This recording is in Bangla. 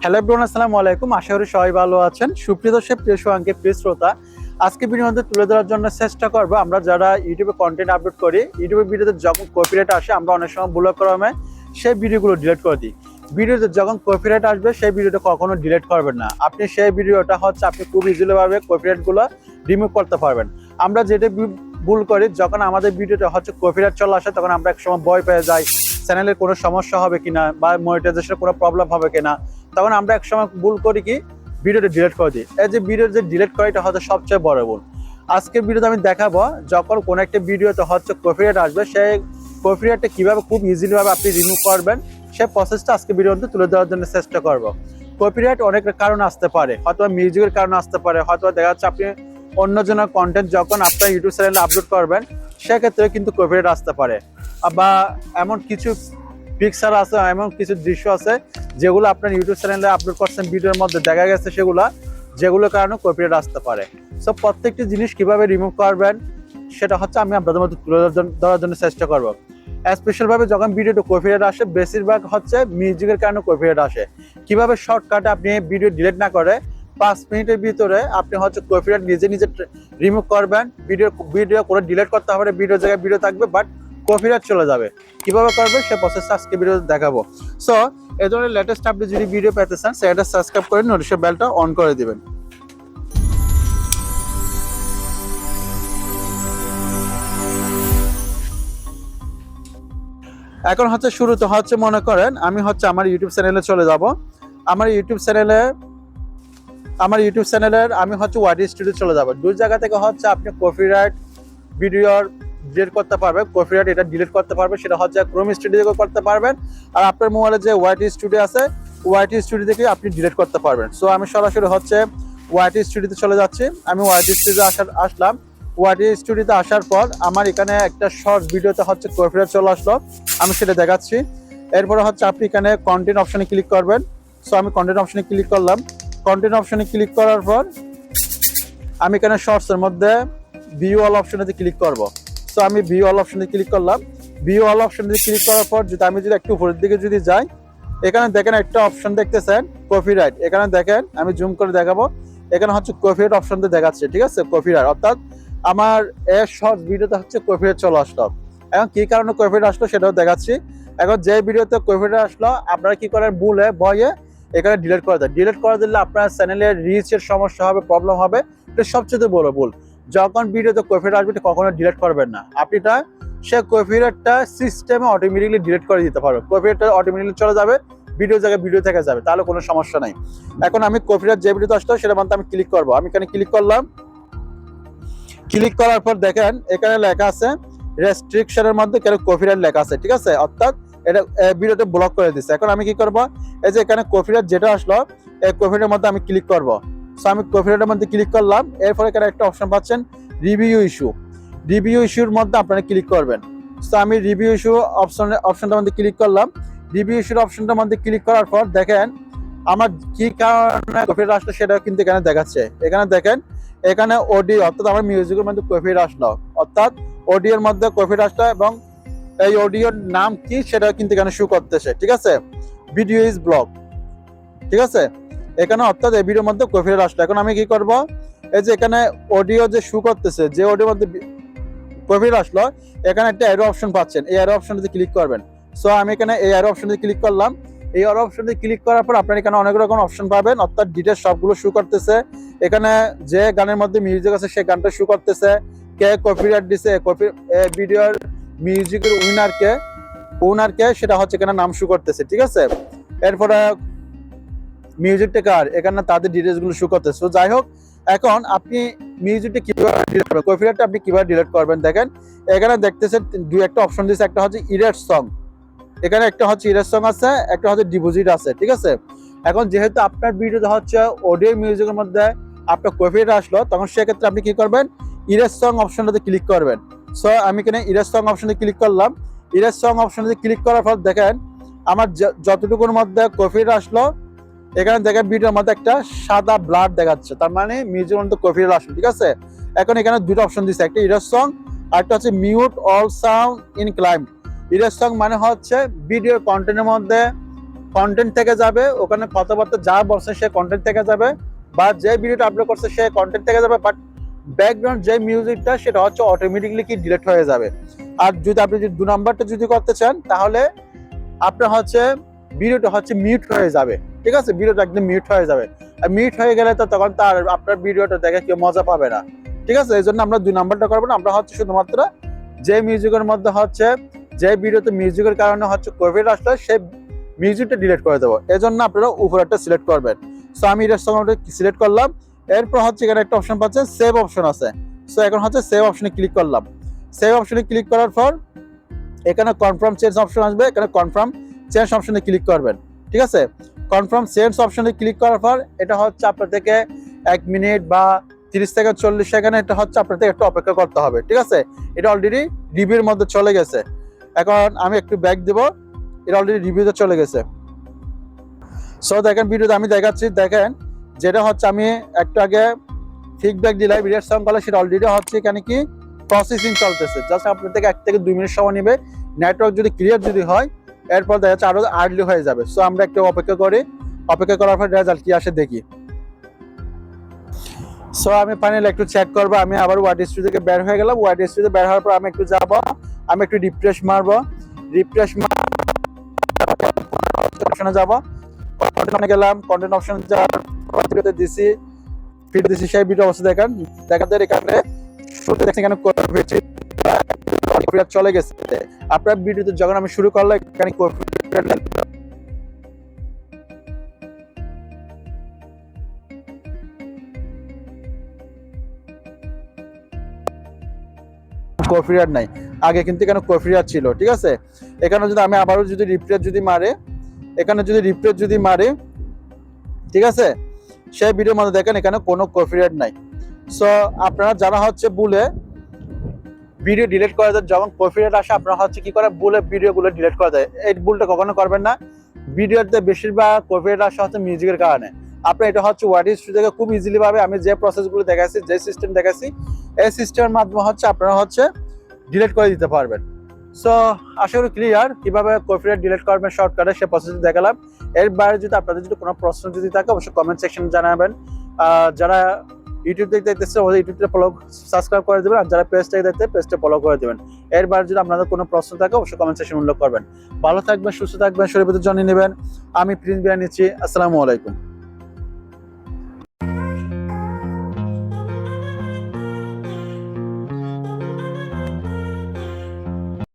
হ্যালো এভরিওয়ান, আসসালামু আলাইকুম। আশা করি সবাই ভালো আছেন। সুপ্রিয় দর্শক, প্রিয় শুভাঙ্কে, প্রিয় শ্রোতা, আজকে ভিডিওর মধ্যে তুলে ধরার জন্য চেষ্টা করবো আমরা যারা ইউটিউবে কন্টেন্ট আপলোড করি, ইউটিউবের ভিডিওতে যখন কপিরাইট আসে আমরা অনেক সময় ভুল ক্রমে সেই ভিডিওগুলো ডিলিট করে দিই। ভিডিওতে যখন কপিরাইট আসবে সেই ভিডিওটা কখনো ডিলিট করবেন না। আপনি সেই ভিডিওটা আপনি খুব ইজিলি ভাবে কপিরাইটগুলো রিমুভ করতে পারবেন। আমরা যেটা ভুল করি, যখন আমাদের ভিডিওটা কপিরাইট চলে আসে তখন আমরা একসময় ভয় পেয়ে যাই, চ্যানেলের কোনো সমস্যা হবে কিনা বা মনিটাইজেশনের কোনো প্রবলেম হবে কিনা। তখন আমরা একসময় ভুল করি কি, ভিডিওটা ডিলিট করে দিই। এই যে ভিডিও যে ডিলিট করা, এটা সবচেয়ে বড় ভুল। আজকে ভিডিওতে আমি দেখাবো যখন কোনো একটা ভিডিওতে কপিরাইট আসবে, সেই কপিরাইটটা কিভাবে খুব ইজিলি ভাবে আপনি রিমুভ করবেন, সেই প্রসেসটা আজকে ভিডিওর মধ্যে তুলে দেওয়ার জন্য চেষ্টা করব। কপিরাইট অনেক কারণে আসতে পারে, হয়তো মিউজিকের কারণে আসতে পারে, হয়তো দেখা যাচ্ছে আপনি অন্যজনের কন্টেন্ট যখন আপনার ইউটিউব চ্যানেলে আপলোড করবেন সেক্ষেত্রে কিন্তু কপিরাইট আসতে পারে। বা এমন কিছু পিকচার আছে, এমন কিছু দৃশ্য আছে যেগুলো আপনার ইউটিউব চ্যানেলে আপলোড করছেন, ভিডিওর মধ্যে দেখা গেছে যেগুলোর কারণে কপিরাইট আসতে পারে। সো প্রত্যেকটি জিনিস কিভাবে রিমুভ করবেন সেটা আমি আপনাদের মধ্যে তুলে ধরার জন্য চেষ্টা করব। স্পেশাল ভাবে যখন ভিডিওতে কপিরাইট আসে, বেশিরভাগ মিউজিকের কারণে কপিরাইট আসে। কিভাবে শর্টকাটে আপনি ভিডিও ডিলিট না করে 5 মিনিটের ভিতরে আপনি কপিরাইট নিজে রিমুভ করবেন। ভিডিও করে ডিলিট করতে হবে, ভিডিও জায়গায় ভিডিও থাকবে বাট কপিরাইট চলে যাবে। কিভাবে করবে সে প্রসেসটা আজকে ভিডিওতে দেখাবো। সো এই ধরনের লেটেস্ট আপডেট যদি ভিডিও পেতে চান, সেটা সাবস্ক্রাইব করে নোটিফিকেশন বেলটা অন করে দিবেন। এখন শুরুতে মনে করেন আমি আমার ইউটিউব চ্যানেলে চলে যাব। আমার ইউটিউব চ্যানেলের আমি ওয়াইটি স্টুডিও চলে যাব। দুই জায়গা থেকে আপনি কপিরাইট ভিডিওর ডিলিট করতে পারবেন, কপিরাইট এটা ডিলিট করতে পারবেন। সেটা ক্রোম স্টুডিও থেকে করতে পারবেন, আর আপনার মোবাইলে যে ওয়াইটি স্টুডিও আছে ওয়াইটি স্টুডিও থেকে আপনি ডিলিট করতে পারবেন। সো আমি সরাসরি ওয়াইটি স্টুডিওতে চলে যাচ্ছি। আমি ওয়াইটি স্টুডিও আসলাম। ওয়াইটি স্টুডিওতে আসার পর আমার এখানে একটা শর্ট ভিডিওতে কপিরাইট চলে আসলো, আমি সেটা দেখাচ্ছি। এরপরে আপনি এখানে কন্টেন্ট অপশনে ক্লিক করবেন। সো আমি কন্টেন্ট অপশনে ক্লিক করলাম। কন্টেন্ট অপশনে ক্লিক করার পর আমি এখানে শর্টসের মধ্যে ভিউ অল অপশনে ক্লিক করব। সো আমি ভিউ অল অপশনে ক্লিক করলাম। ভিউ অল অপশনে ক্লিক করার পর আমি একটু উপরের দিকে যাই, এখানে দেখেন একটা অপশন দেখতেছেন কপিরাইট। এখানে দেখেন, আমি জুম করে দেখাবো, এখানে কপিরাইট অপশনটা দেখাচ্ছে, ঠিক আছে? কপিরাইট অর্থাৎ আমার এর শর্ট ভিডিওতে কপিরাইট চলে আসলো। এখন কি কারণে কপিরাইট আসলো সেটাও দেখাচ্ছি। এখন যে ভিডিওতে কপিরাইট আসলো আপনারা কি করেন, ভয়ে এখানে ডিলিট করে দেন। ডিলিট করে দিলে আপনার চ্যানেলের রিচের সমস্যা হবে, প্রবলেম হবে। এটা সবচেয়ে বড় ভুল। যখন ভিডিওতে কপিরাইট আসবে কখনো ডিলিট করবেন না। আপনি সে কপিরাইটটা সিস্টেমে অটোমেটিকলি ডিলিট করে দিতে পারবেন। কপিরাইটটা অটোমেটিকলি চলে যাবে, ভিডিও জায়গায় ভিডিও থেকে যাবে, তাহলে কোনো সমস্যা নাই। এখন আমি কপিরাইট যে ভিডিওতে আসলো সেটা মধ্যে আমি ক্লিক করবো। আমি এখানে ক্লিক করলাম। ক্লিক করার পর দেখেন এখানে লেখা আছে রেস্ট্রিকশনের মধ্যে কেন কপিরাইট লেখা আছে, ঠিক আছে? অর্থাৎ এটা ভিডিওতে ব্লক করে দিচ্ছে। এখন আমি কি করব, এই যে এখানে কপিরাইট যেটা আসলো এই কপিরাইটের মধ্যে আমি ক্লিক করব। সো আমি কপিরাইটের মধ্যে ক্লিক করলাম। এরপরে এখানে একটা অপশন পাচ্ছেন রিভিউ ইস্যু। রিভিউ ইস্যুর মধ্যে আপনারা ক্লিক করবেন। সো আমি রিভিউ ইস্যু অপশনটার মধ্যে ক্লিক করলাম। রিভিউ ইস্যুর অপশনটার মধ্যে ক্লিক করার পর দেখেন আমার কি কারণে কপিরাইট আসলো সেটা কিন্তু এখানে দেখাচ্ছে। এখানে দেখেন, এখানে অডিও অর্থাৎ আমার মিউজিকের মধ্যে কপিরাইট আসলো, অর্থাৎ অডিওর মধ্যে কপিরাইট আসলো এবং এই অডিওর নাম কি সেটা কিন্তু এখানে শো করতেছে, ঠিক আছে? ভিডিও ইজ ব্লক, ঠিক আছে? এখানে অর্থাৎ এই ভিডিওর মধ্যে কপিরাইট আসলো। এখন আমি কি করব, এই যে এখানে অডিও যে শো করতেছে, যে অডিওর মধ্যে কপিরাইট আসলো, এখানে একটা অ্যারো অপশন পাচ্ছেন, এই অ্যারো অপশনটাতে ক্লিক করবেন। সো আমি এখানে এই অ্যারো অপশনটাতে ক্লিক করলাম। এই অ্যারো অপশনটাতে ক্লিক করার পর আপনারা এখানে অনেক রকম অপশন পাবেন, অর্থাৎ ডিটেইলস সবগুলো শো করতেছে। এখানে যে গানের মধ্যে মিউজিক আছে সেই গানটা শো করতেছে, কে কপিরাইট দিছে, ভিডিওর মিউজিকের ওনারকে সেটা এখানে নাম শো করতেছে, ঠিক আছে? এরপরে মিউজিকটা কার, এখানে তাদের ডিটেইলস গুলো শো করতেছে। তো যাই হোক, এখন আপনি মিউজিকটা কিভাবে ডিলিট করবেন, কপিরাইটটা আপনি কিভাবে ডিলিট করবেন দেখেন। এখানে দেখতেছেন দুই একটা অপশন দিয়েছে, একটা ইরেজ সং, এখানে একটা ইরেজ সং আছে, একটা ডিপোজিট আছে, ঠিক আছে? এখন যেহেতু আপনার ভিডিওতে অডিও মিউজিকের মধ্যে আপনার কপিরাইট আসলো, তখন সেক্ষেত্রে আপনি কি করবেন, ইরেজ সং অপশনটাতে ক্লিক করবেন। সো আমি এখানে ইরেজ সং অপশনে ক্লিক করলাম। ইরেজ সং অপশনে ক্লিক করার পর দেখেন আমার যতটুকুর মধ্যে কপিরাইট আসলো, এখানে দেখেন ভিডিওর মধ্যে একটা সাদা ব্লাড দেখাচ্ছে, তার মানে মিউজিকের মধ্যে কপিরাইট আসলো, ঠিক আছে? এখন এখানে দুটো অপশন দিচ্ছে, একটা ইরেজ সং আর একটা mute all sound in climb. Erase song মানে ভিডিওর কন্টেন্টের মধ্যে কন্টেন্ট থেকে যাবে, ওখানে কথাবার্তা যা বলছে সে কন্টেন্ট থেকে যাবে, বা যে ভিডিওটা আপলোড করছে সে কন্টেন্ট থেকে যাবে, বাট ব্যাকগ্রাউন্ড যে মিউজিকটা সেটা হচ্ছে অটোমেটিকলি কি ডিলিট হয়ে যাবে। আর যদি আপনি যদি 2 নাম্বারটা যদি করতে চান তাহলে আপনার হচ্ছে ভিডিওটা হচ্ছে মিউট হয়ে যাবে, ঠিক আছে, ভিডিওটা একদম মিউট হয়ে যাবে। আর মিউট হয়ে গেলে তো তখন তার আপনার ভিডিওটা দেখে কেউ মজা পাবে না, ঠিক আছে। এই জন্য আমরা 2 নাম্বারটা করবো না, আমরা হচ্ছে শুধুমাত্র যে মিউজিকের মধ্যে হচ্ছে যে ভিডিওতে মিউজিকের কারণে হচ্ছে কপিরাইট আসলে সেই মিউজিকটা ডিলিট করে দেবো। এই জন্য আপনারা উপরেরটা সিলেক্ট করবেন। সো আমি এটার সঙ্গে সিলেক্ট করলাম। এরপর হচ্ছে এখানে একটা অপশন পাচ্ছেন, সেভ অপশন আছে। সো এখন হচ্ছে সেভ অপশনে ক্লিক করলাম। সেভ অপশনে ক্লিক করার পর এখানে কনফার্ম চেঞ্জ অপশন আসবে, এখানে কনফার্ম চেঞ্জ অপশনে ক্লিক করবেন, ঠিক আছে। কনফার্ম চেঞ্জ অপশনে ক্লিক করার পর এটা হচ্ছে আপনার থেকে 1 মিনিট বা 30 থেকে 40 সেকেন্ড এটা হচ্ছে আপনার থেকে একটু অপেক্ষা করতে হবে, ঠিক আছে। এটা অলরেডি রিভিউর মধ্যে চলে গেছে। এখন আমি একটু ব্যাক দিব, এটা অলরেডি রিভিউতে চলে গেছে। সো দেখেন ভিডিওতে আমি দেখাচ্ছি, দেখেন যেটা হচ্ছে আমি একটু আগে ফিডব্যাক দিলাম ভিডিওর সঙ্গে বলে সেটা অলরেডি হচ্ছে এখানে কি প্রসেসিং চলতেছে। জাস্ট আপনার থেকে 1 থেকে 2 মিনিট সময় নেবে। নেটওয়ার্ক যদি ক্লিয়ার যদি হয় এরপর দেখা যাচ্ছে আরো আর্লি হয়ে যাবে। সো আমরা একটু অপেক্ষা করি, অপেক্ষা করার পর রেজাল্ট কি আসে দেখি। সো আমি ফাইনালি একটু চেক করবো। আমি আবার ওয়াইড স্টুডিও থেকে বের হয়ে গেলাম। ওয়াইড স্টুডিও বের হওয়ার পর আমি একটু যাবো, আমি একটু রিফ্রেশ মারবো। রিফ্রেশ অপশনে যাবো, কন্টেন্ট গেলাম, কন্টেন্ট অপশন যাওয়ার দিছি, ফিড দিছি সেই ভিডিও অবস্থা দেখেন। দেখাতে এখানে শুরুতে দেখছেন এখানে কপিরাইট চলে গেছে। আপনার ভিডিওতে যখন আমি শুরু করলাম এখানে কপিরাইট নাই, আগে কিন্তু এখানে কপিরাইট ছিল, ঠিক আছে। এখানে যদি আমি আবারও যদি রিফ্রেশ যদি মারে, এখানে যদি রিফ্রেশ যদি মারে, ঠিক আছে, সেই ভিডিওর মধ্যে দেখেন এখানে কোনো কপিরাইট নাই। সো আপনারা যারা হচ্ছে ভুলে ভিডিও ডিলিট করে দেন, যখন কপিরাইট আসে আপনারা হচ্ছে কি করে ভুলে ভিডিওগুলো ডিলিট করে দেয়। এই ভুলটা কখনো করবেন না। ভিডিওতে বেশিরভাগ কপিরাইট আসে হচ্ছে মিউজিকের কারণে। আপনি এটা হচ্ছে ওয়াইড স্টুডিও থেকে খুব ইজিলি ভাবে আমি যে প্রসেসগুলো দেখাচ্ছি, যে সিস্টেম দেখাচ্ছি, এই সিস্টেমের মাধ্যমে হচ্ছে আপনারা হচ্ছে ডিলিট করে দিতে পারবেন। সো আশা করি ক্লিয়ার কিভাবে কপিরাইট ডিলিট করবেন শর্টকাটে সে প্রসেস দেখালাম। এর বাইরে যদি আপনাদের যদি কোনো প্রশ্ন যদি থাকে অবশ্যই কমেন্ট সেকশনে জানাবেন। যারা ইউটিউব থেকে দেখতেছে ওদের ইউটিউবটা ফলো সাবস্ক্রাইব করে দেবেন, আর যারা পেজ থেকে দেখতে পেজটা ফলো করে দেবেন। এর বাইরে যদি আপনাদের কোনো প্রশ্ন থাকে অবশ্যই কমেন্ট সেকশনে উল্লেখ করবেন। ভালো থাকবেন, সুস্থ থাকবেন, শরীরের যত্ন নেবেন। আমি প্রিন্স বিয়া নিচ্ছি। আসসালামু আলাইকুম।